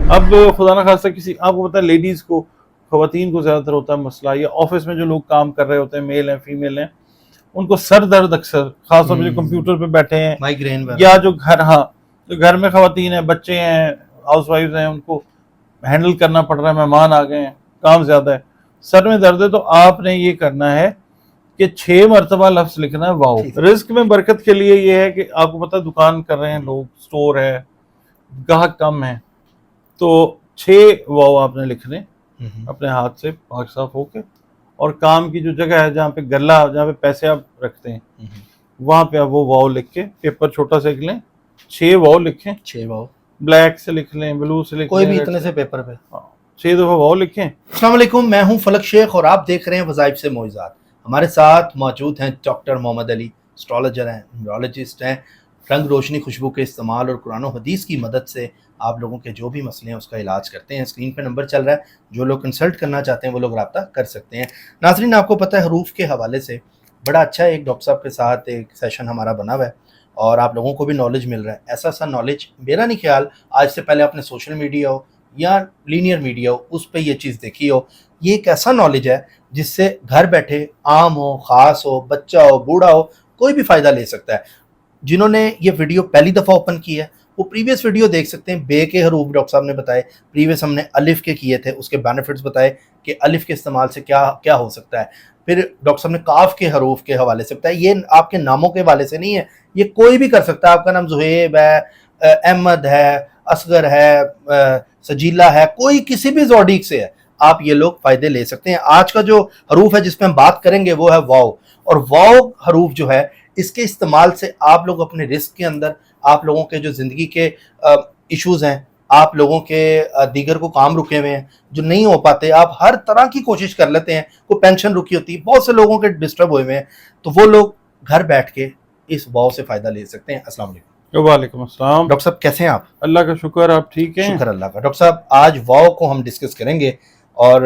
اب خدا نہ خواستہ کسی آپ کو پتا ہے لیڈیز کو خواتین کو زیادہ تر ہوتا ہے مسئلہ، یا آفس میں جو لوگ کام کر رہے ہوتے ہیں میل ہیں فیمیل ہیں ان کو سر درد اکثر، خاص طور پہ جو کمپیوٹر پہ بیٹھے ہیں مائیگرین یا جو گھر میں خواتین ہیں بچے ہیں ہاؤس وائفز ہیں ان کو ہینڈل کرنا پڑ رہا ہے، مہمان آ گئے ہیں کام زیادہ ہے سر میں درد ہے، تو آپ نے یہ کرنا ہے کہ 6 مرتبہ لفظ لکھنا ہے واو۔ رزق میں برکت کے لیے یہ ہے کہ آپ کو پتہ دکان کر رہے ہیں لوگ، سٹور ہے، گاہک کم ہے، تو 6 واو آپ نے لکھنے اپنے ہاتھ سے پاک صاف ہو کے، اور کام کی جو جگہ ہے جہاں پہ گلہ جہاں پہ پیسے آپ رکھتے ہیں وہاں پہ آپ وہ واو لکھ کے پیپر چھوٹا سا لکھ لیں، 6 واو لکھیں، 6 واو بلیک سے لکھ لیں، بلو سے لکھ کوئی لیں، بھی اتنے سے پیپر پہ 6 دفعہ واو لکھیں۔ السلام علیکم، میں ہوں فلک شیخ اور آپ دیکھ رہے ہیں وظائف سے معجزات۔ ہمارے ساتھ موجود ہیں ڈاکٹر محمد علی، اسٹرالوجر ہیں، نیورولوجسٹ ہیں۔ رنگ روشنی خوشبو کے استعمال اور قرآن و حدیث کی مدد سے آپ لوگوں کے جو بھی مسئلے ہیں اس کا علاج کرتے ہیں۔ اسکرین پہ نمبر چل رہا ہے، جو لوگ کنسلٹ کرنا چاہتے ہیں وہ لوگ رابطہ کر سکتے ہیں۔ ناظرین، آپ کو پتہ ہے حروف کے حوالے سے بڑا اچھا ایک ڈاکٹر صاحب کے ساتھ ایک سیشن ہمارا بنا ہوا ہے اور آپ لوگوں کو بھی نالج مل رہا ہے۔ ایسا نالج میرا نہیں خیال آج سے پہلے آپ نے سوشل میڈیا ہو یا لینئر میڈیا ہو اس پہ یہ چیز دیکھی ہو۔ یہ ایک ایسا نالج ہے جس سے گھر بیٹھے عام ہو، خاص ہو، بچہ ہو، بوڑھا ہو، کوئی بھی فائدہ لے سکتا ہے۔ جنہوں نے یہ ویڈیو پہلی دفعہ اوپن کی ہے وہ پریویس ویڈیو دیکھ سکتے ہیں۔ بے کے حروف ڈاکٹر صاحب نے بتائے، پریویس ہم نے الف کے کیے تھے، اس کے بینیفٹس بتائے کہ الف کے استعمال سے کیا ہو سکتا ہے۔ پھر ڈاکٹر صاحب نے کاف کے حروف کے حوالے سے بتایا، یہ آپ کے ناموں کے حوالے سے نہیں ہے، یہ کوئی بھی کر سکتا ہے۔ آپ کا نام زہیب ہے، احمد ہے، اصغر ہے، سجیلہ ہے، کوئی کسی بھی زوڈیک سے ہے، آپ یہ لوگ فائدے لے سکتے ہیں۔ آج کا جو حروف ہے جس پہ ہم بات کریں گے وہ ہے واو، اور واو حروف جو ہے اس کے استعمال سے آپ لوگ اپنے رزق کے اندر، آپ لوگوں کے جو زندگی کے ایشوز ہیں، آپ لوگوں کے دیگر کو کام رکے ہوئے ہیں جو نہیں ہو پاتے، آپ ہر طرح کی کوشش کر لیتے ہیں، کوئی پینشن رکی ہوتی ہے، بہت سے لوگوں کے ڈسٹرب ہوئے ہوئے ہیں، تو وہ لوگ گھر بیٹھ کے اس واو سے فائدہ لے سکتے ہیں۔ السلام علیکم۔ وعلیکم السلام ڈاکٹر صاحب کیسے ہیں آپ؟ اللہ کا شکر، آپ ٹھیک ہیں؟ شکر اللہ کا۔ ڈاکٹر صاحب آج واو کو ہم ڈسکس کریں گے، اور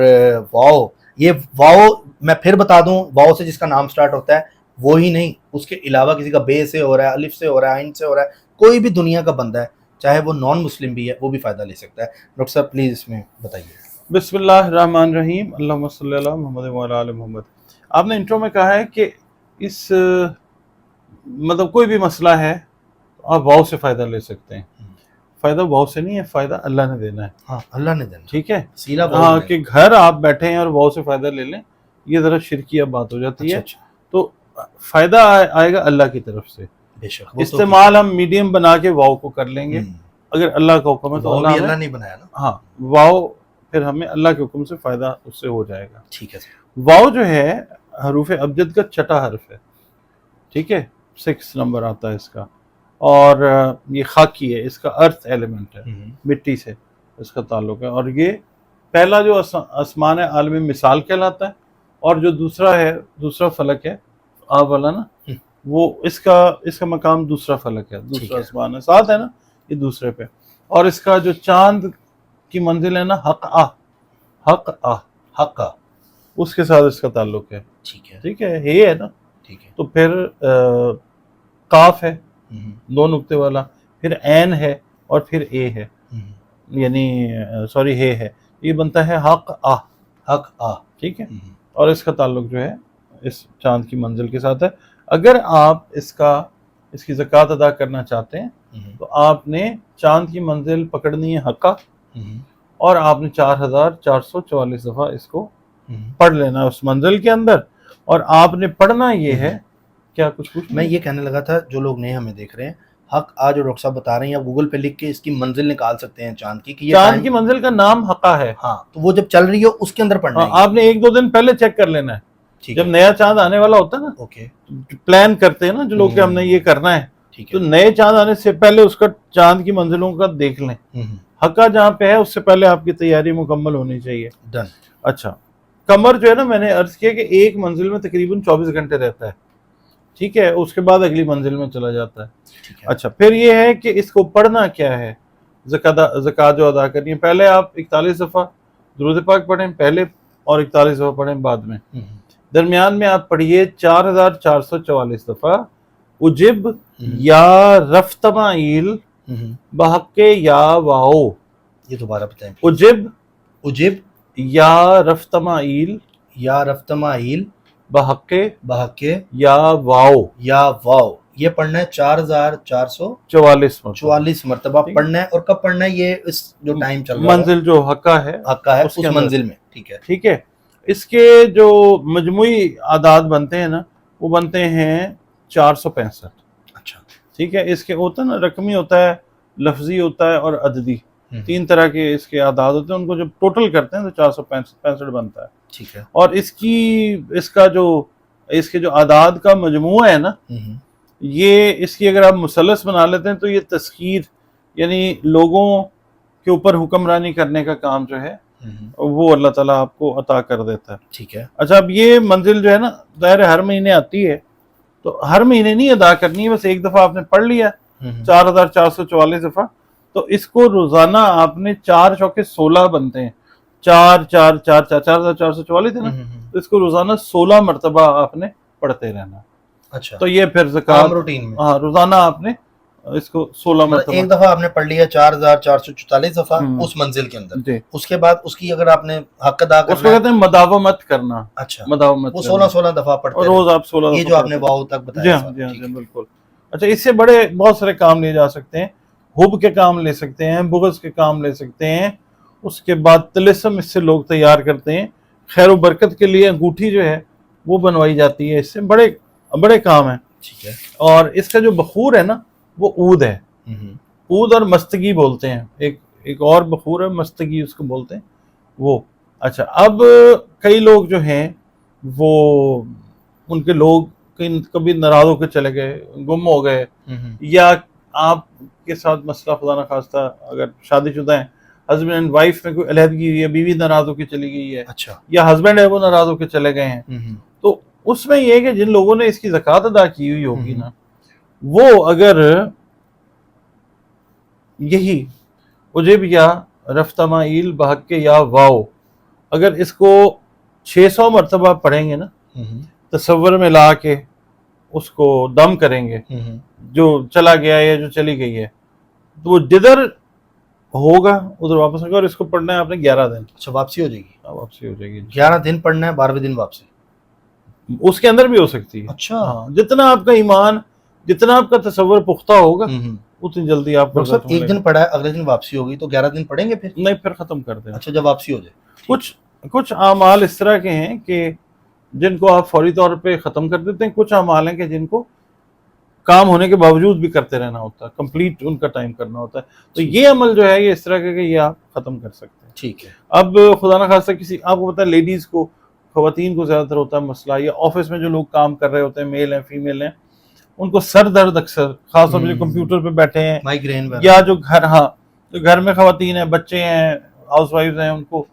واو، یہ واو میں پھر بتا دوں، واو سے جس کا نام سٹارٹ ہوتا ہے وہی نہیں، اس کے علاوہ کسی کا بے سے ہو رہا ہے، الف سے ہو رہا ہے، عین سے ہو رہا ہے، کوئی بھی دنیا کا بندہ ہے چاہے وہ نان مسلم بھی ہے وہ بھی فائدہ لے سکتا ہے۔ ڈاکٹر صاحب پلیز اس میں بتائیے۔ بسم اللہ الرحمن الرحیم، اللہم صلی اللہ محمد وعلی آل محمد۔ آپ نے انٹرو میں کہا ہے کہ اس مطلب کوئی بھی مسئلہ ہے آپ واو سے فائدہ لے سکتے ہیں۔ فائدہ واو سے نہیں ہے، فائدہ اللہ نے دینا ہے۔ ہاں، اللہ نے دینا، ٹھیک ہے، سیلا ہاں، کہ گھر آپ بیٹھے ہیں اور واو سے فائدہ لے لیں، یہ ذرا شرکیہ بات ہو جاتی ہے۔ تو فائدہ آئے گا اللہ کی طرف سے، بے شک۔ استعمال ہم میڈیم بنا کے واو کو کر لیں گے، اگر اللہ کا حکم ہے تو اللہ نہیں بنایا نا، ہاں واو پھر ہمیں اللہ کے حکم سے فائدہ اس سے ہو جائے گا۔ ٹھیک ہے۔ واو جو ہے حروف ابجد کا چھٹا حرف ہے، ٹھیک ہے، 6 نمبر آتا ہے اس کا، اور یہ خاکی ہے، اس کا ارتھ ایلیمنٹ ہے، مٹی سے اس کا تعلق ہے، اور یہ پہلا جو آسمان ہے عالم مثال کہلاتا ہے، اور جو دوسرا فلک ہے آپ والا نا، وہ اس کا مقام دوسرا فلک ہے، دوسرا آسمان ہے، 7 ہے نا، یہ دوسرے پہ، اور اس کا جو چاند کی منزل ہے نا حق اس کے ساتھ اس کا تعلق ہے، ٹھیک ہے، ہے نا، تو پھر قاف ہے 2 نقطے والا، پھر عین ہے، اور پھر اے ہے، یعنی سوری ہے، یہ بنتا ہے حق ٹھیک ہے، اور اس کا تعلق جو ہے اس چاند کی منزل کے ساتھ ہے۔ اگر آپ اس کی زکوٰۃ ادا کرنا چاہتے ہیں تو آپ نے چاند کی منزل پکڑنی ہے حقہ، اور آپ نے 4444 دفعہ اس کو پڑھ لینا اس منزل کے اندر، اور آپ نے پڑھنا یہ ہے، کیا کچھ میں یہ کہنے لگا تھا جو لوگ نئے ہمیں دیکھ رہے ہیں، حق آج جو ڈاکٹر صاحب بتا رہے ہیں، آپ گوگل پہ لکھ کے اس کی منزل نکال سکتے ہیں چاند کی، چاند کی منزل کا نام حقہ ہے، ہاں، تو وہ جب چل رہی ہو اس کے اندر پڑھنا ہے، آپ نے 1-2 دن پہلے چیک کر لینا ہے، جب نیا چاند آنے والا ہوتا ہے نا، اوکے، پلان کرتے ہیں نا جو لوگ کہ ہم نے یہ کرنا ہے، تو نئے چاند آنے سے پہلے اس کا چاند کی منزلوں کا دیکھ لیں، حقہ جہاں پہ ہے اس سے پہلے آپ کی تیاری مکمل ہونی چاہیے۔ ڈن۔ اچھا، قمر جو ہے نا، میں نے عرض کیا کہ ایک منزل میں تقریباً 24 گھنٹے رہتا ہے، ٹھیک ہے، اس کے بعد اگلی منزل میں چلا جاتا ہے۔ اچھا، پھر یہ ہے کہ اس کو پڑھنا کیا ہے، زکوٰۃ جو ادا کرنی ہے، پہلے آپ 41 دفعہ درود پاک پڑھیں پہلے، اور 41 دفعہ پڑھیں بعد میں، درمیان میں آپ پڑھیے 4444 دفعہ اجب یا رفتمائل بحق یا واو، یہ دوبارہ بتائیں. اجب اجب یا رفتمائیل یا رفتمائیل بحق بحق یا واو یا واو. یہ پڑھنا ہے 4444 مرتبہ پڑھنا ہے. اور کب پڑھنا ہے یہ؟ اس جو ٹائم چل رہا ہے منزل جو حقہ ہے اس منزل میں. ٹھیک ہے. ٹھیک ہے. اس کے جو مجموعی اعداد بنتے ہیں نا وہ بنتے ہیں 465. اچھا. ٹھیک ہے. اس کے ہوتا ہے نا رقمی ہوتا ہے, لفظی ہوتا ہے اور عددی, 3 طرح کے اس کے اعداد ہوتے ہیں. ان کو جب ٹوٹل کرتے ہیں تو 465 بنتا ہے. ٹھیک ہے. اور اس کے جو اعداد کا مجموعہ ہے نا, یہ اس کی اگر آپ مثلث بنا لیتے ہیں تو یہ تسخیر یعنی لوگوں کے اوپر حکمرانی کرنے کا کام جو ہے وہ اللہ تعالیٰ آپ کو عطا کر دیتا ہے. ٹھیک ہے. اچھا, اب یہ منزل جو ہے نا ظاہر ہر مہینے آتی ہے, تو ہر مہینے نہیں ادا کرنی ہے, بس ایک دفعہ آپ نے پڑھ لیا 4444 دفعہ, تو اس کو روزانہ آپ نے 4 چوکے 16 بنتے ہیں, 4 4 4 4 4444 ہے نا, تو اس کو روزانہ 16 مرتبہ آپ نے پڑھتے رہنا. اچھا. تو یہ پھر زکوٰۃ روٹین میں ہاں روزانہ آپ نے اس کو 16 مرتبہ. ایک دفعہ آپ نے پڑھ لیا 4444 دفعہ اس منزل کے اندر. جی. اس کے بعد اس کی اگر آپ نے حق ادا کرنا اس کو کہتے ہیں مداومت کرنا. اچھا. مداومت وہ 16 دفعہ پڑھتے ہیں روز آپ 16 یہ جو آپ نے واو تک بتایا. جی ہاں بالکل. اچھا, اس سے بہت سارے کام لیے جا سکتے ہیں. حب کے کام لے سکتے ہیں, بغض کے کام لے سکتے ہیں. اس کے بعد طلسم اس سے لوگ تیار کرتے ہیں. خیر و برکت کے لیے انگوٹھی جو ہے وہ بنوائی جاتی ہے. اس سے بڑے کام ہیں. ٹھیک ہے. اور اس کا جو بخور ہے نا وہ عود ہے. عود اور مستگی بولتے ہیں. ایک اور بخور ہے مستگی اس کو بولتے ہیں وہ. اچھا, اب کئی لوگ جو ہیں وہ ان کے لوگ کبھی ناراض ہو کے چلے گئے, گم ہو گئے, یا آپ کے ساتھ مسئلہ خدا نہ خواستہ اگر شادی شدہ ہیں, ہسبینڈ اینڈ وائف میں کوئی علیحدگی ہوئی ہے, بیوی ناراض ہو کے چلی گئی ہے. اچھا. یا ہسبینڈ ہے وہ ناراض ہو کے چلے گئے ہیں, تو اس میں یہ ہے کہ جن لوگوں نے اس کی زکوٰۃ ادا کی ہوئی ہوگی نا, وہ اگر یہی اجب یا رفتمائیل بحق یا واو اگر اس کو 600 مرتبہ پڑھیں گے نا, تصور میں لا کے اس کو دم کریں گے, جو چلا گیا ہے یا جو چلی گئی ہے, تو وہ جدھر ہوگا ادھر واپس ہوگا. اور اس کو پڑھنا ہے آپ نے 11 دن. اچھا, واپسی ہو جائے گی. واپسی ہو جائے گی 11 دن پڑھنا ہے, 12ویں دن واپسی. اس کے اندر بھی ہو سکتی ہے. اچھا. ہاں, جتنا آپ کا ایمان, جتنا آپ کا تصور پختہ ہوگا اتنی جلدی آپ کو. ایک دن پڑھا ہے, اگلے دن واپسی ہوگی, تو 11 دن پڑھیں گے پھر؟ نہیں, پھر ختم کر دیں. اچھا, جب واپسی ہو جائے. کچھ اعمال اس طرح کے ہیں کہ جن کو آپ فوری طور پہ ختم کر دیتے ہیں. کچھ اعمال ہیں کہ جن کو کام ہونے کے باوجود بھی کرتے رہنا ہوتا ہے, کمپلیٹ ان کا ٹائم کرنا ہوتا ہے. تو یہ عمل جو ہے یہ اس طرح کا کہ یہ آپ ختم کر سکتے ہیں. ٹھیک ہے. اب خدا نہ خواستہ آپ کو پتا ہے لیڈیز کو, خواتین کو زیادہ تر ہوتا ہے مسئلہ, یا آفس میں جو لوگ کام کر رہے ہوتے ہیں, میل ہیں فیمیل ہیں, ان کو سر درد اکثر, خاص طور پہ جو کمپیوٹر پہ بیٹھے ہیں, مائیگرین, یا جو گھر میں خواتین ہیں, بچے ہیں, ہاؤس وائفز ہیں, ان کو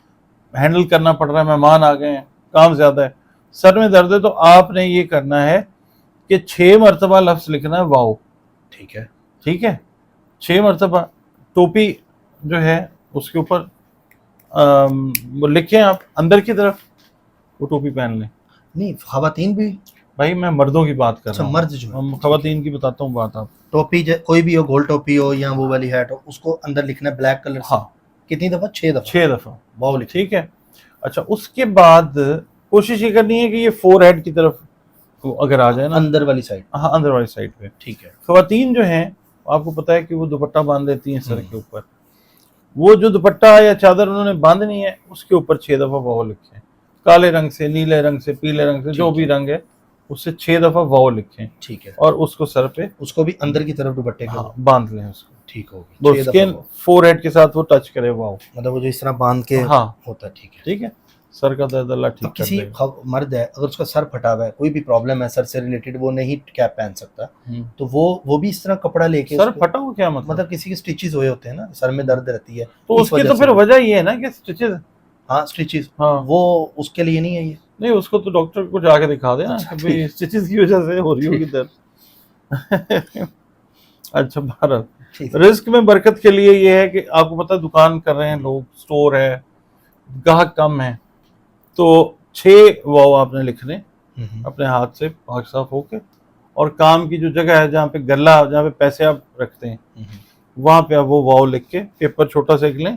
ہینڈل کرنا پڑ رہا ہے, مہمان آ گئے ہیں, کام زیادہ ہے, سر میں درد ہے, تو آپ نے یہ کرنا ہے کہ 6 مرتبہ لفظ لکھنا ہے واو. ٹھیک ہے. ٹھیک ہے, 6 مرتبہ. ٹوپی جو ہے اس کے اوپر لکھیں آپ اندر کی طرف, وہ ٹوپی پہن لیں. نہیں, خواتین بھی؟ بھائی میں مردوں کی بات کر رہا ہوں. مرد جو خواتین کی بتاتا ہوں بات. آپ ٹوپی کوئی بھی ہو, گول ٹوپی ہو یا وہ والی ہیٹ ہو, اس کو اندر لکھنا ہے بلیک کلر سے. ہاں. کتنی دفعہ؟ 6 دفعہ. 6 دفعہ واو لکھ. ٹھیک ہے. اچھا, اس کے بعد کوشش یہ کرنی ہے کہ یہ فور ہیڈ کی طرف اگر آ جائے نا, اندر والی سائڈ. ہاں, اندر والی سائڈ پہ. ٹھیک ہے. خواتین جو ہیں آپ کو پتا ہے کہ وہ دوپٹہ باندھ دیتی ہیں سر کے اوپر. وہ جو دوپٹہ یا چادر انہوں نے باندھنی ہے اس کے اوپر 6 دفعہ واو لکھیں. کالے رنگ سے, نیلے رنگ سے, پیلے رنگ سے, جو بھی رنگ ہے اس سے 6 دفعہ واو لکھیں. ٹھیک ہے. اور اس کو سر پہ, اس کو بھی اندر کی طرف دوپٹے کے باندھ لیں اس کو. ٹھیک ہوگی. اسکن فور ہیڈ کے ساتھ وہ ٹچ کرے واو, مطلب وہ جو اس طرح باندھ کے ہوتا ہے. ٹھیک ہے. ٹھیک ہے. سر کا درد اللہ ٹھیک کر دے گا. مرد ہے اگر اس کا سر پھٹا ہوا ہے, کوئی بھی پرابلم ہے سر سے ریلیٹڈ, وہ نہیں کیپ پہن سکتا, تو وہ بھی اس طرح کپڑا لے کے. سر پھٹا ہوا کیا مطلب؟ کسی کے سٹیچز ہوئے ہوتے ہیں نا, سر میں درد رہتی ہے, تو اس کی تو پھر وجہ یہ ہے نا کہ سٹیچز. ہاں, سٹیچز, وہ اس کے لیے نہیں ہے یہ. نہیں, اس کو تو ڈاکٹر کو جا کے دکھا دے نا کہ سٹیچز کی وجہ سے ہو رہی ہوگی درد. اچھا, بھارت رزق میں برکت کے لیے یہ ہے کہ آپ کو پتہ دکان کر رہے ہیں لوگ, سٹور ہے, گاہک کم ہے, تو 6 واو آپ نے لکھنے اپنے ہاتھ سے پاک صاف ہو کے. اور کام کی جو جگہ ہے جہاں پہ پیسے آپ رکھتے ہیں, وہاں پہ آپ وہ واو لکھ کے پیپر چھوٹا سا لیں,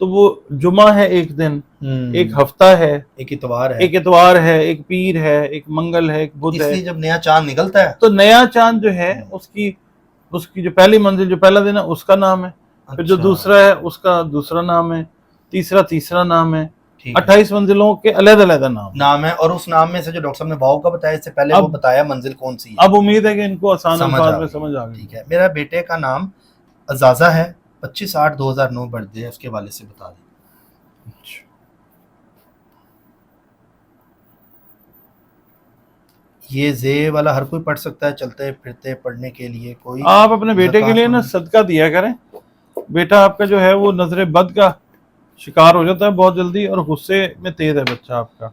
تو وہ جمعہ ہے ایک دن، ایک ہفتہ ہے، ایک اتوار ہے، ایک اتوار ہے، ایک پیر ہے، ایک منگل ہے، ایک بدھ اس ہے. لیے جب نیا چاند نکلتا ہے تو نیا چاند جو ہے اس کی جو پہلی منزل، جو پہلا دن ہے اس کا نام ہے، پھر جو دوسرا ہے اس کا دوسرا نام ہے، تیسرا نام ہے، 28 منزلوں کے علیحدہ علیحدہ نام ہے. اور اس نام میں سے جو ڈاکٹر صاحب نے واؤ کا بتایا، اس سے پہلے وہ بتایا منزل کون سی ہے. اب امید ہے کہ ان کو آسان الفاظ میں سمجھ آ گئی. ٹھیک ہے. میرا بیٹے کا نام عزازہ ہے، 25/8/2009 برتھ ڈے ہے، اس کے والد سے بتا دیں. یہ زے والا ہر کوئی پڑھ سکتا ہے، چلتے پھرتے پڑھنے کے لیے کوئی؟ آپ اپنے بیٹے کے لیے نا صدقہ دیا کریں. بیٹا آپ کا جو ہے وہ نظر بد کا شکار ہو جاتا ہے بہت جلدی، اور غصے میں تیز ہے بچہ آپ کا.